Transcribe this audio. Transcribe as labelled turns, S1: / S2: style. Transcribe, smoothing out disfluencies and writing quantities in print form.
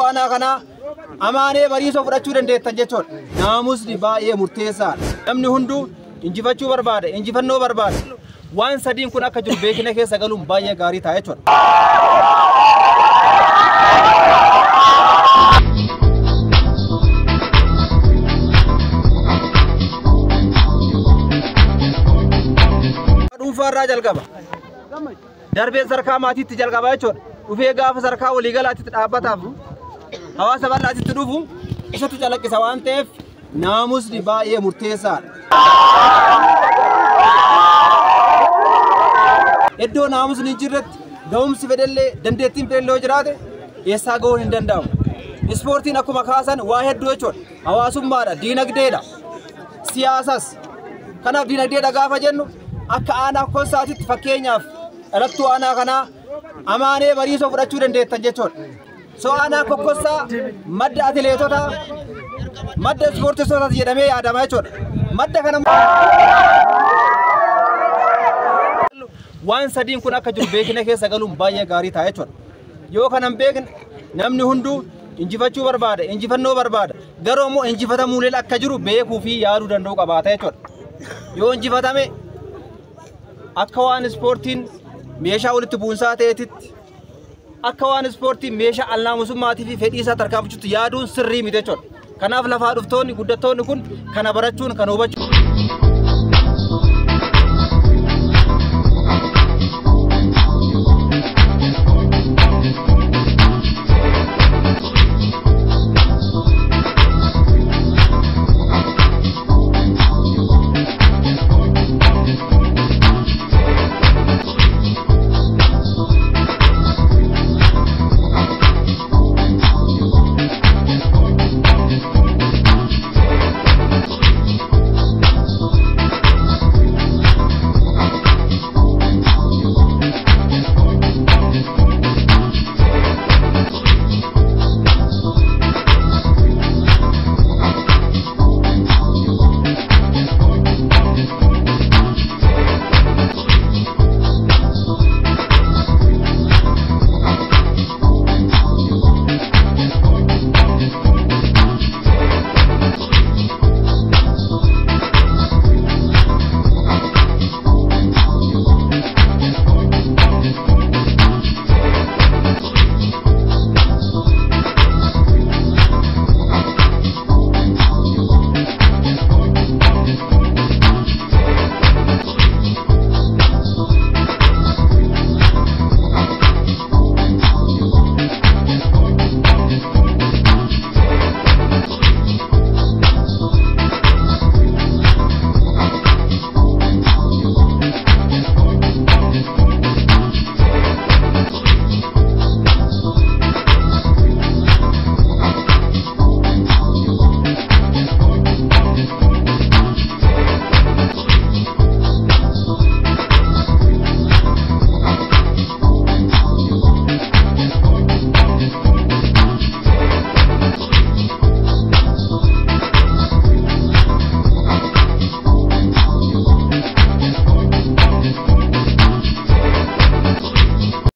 S1: aanaa kana amaanee bariisoo fudhachuu dandeettan jechuudha. Naamusni baay'ee murteessaadha. Namni hunduu injifachuu barbaada, injifannoo barbaada. Waan sadiin kun akka jiru beekina keessa galuun baay'ee gaarii ta'a jechuudha. Dhuunfaarraa jalqaba. Darbee sarkaa maatiitti jalqaba jechuudha. Dhufee gaafa sarkaa waliigalaatti dhaabbataaf hawaasa bal'aatti dhufu isatti calaqqisa waan ta'eef naamusni baay'ee murteessaadha. Iddoo naamusni hin jirretti ga'umsi fedhallee dandeettiin fedhallee jiraate eessaa ga'uun hin danda'amu. Ispoortiin akkuma kaasan waa hedduu jechuudha. Hawaasummaadha, diinagdeedha, siyaasas. Kanaaf diinagdeedha gaafa jennu akka aanaa konsaatitti fakkeenyaaf dhalattuu aanaa kanaa amaanee bariisoo fudhachuu dandeettan jechuudha. So aanaa kokkosaa madda atileetotaa madda ispoortistoota jedhamee yaadama jechuudha. Madda kana waan sadiin kun akka jiru beekina keessa galuun baay'ee gaarii ta'a jechuudha. Yoo kana hin beekne namni hunduu injifachuu barbaada, injifannoo barbaada. Garuu immoo injifatamuun akka jiru beekuu fi yaaduu danda'u qabaata jechuudha. Yoo injifatame akka waan ispoortiin meeshaa walitti buunsaa ta'eetitti akka waan ispoortiin meeshaa alnaamusummaatii fi fedhii isaa tarkaanfachuutti yaaduun sirrii miti jechuudha. Kanaaf lafaa dhuftoonni guddattoonni kun kana barachuun kan hubachuun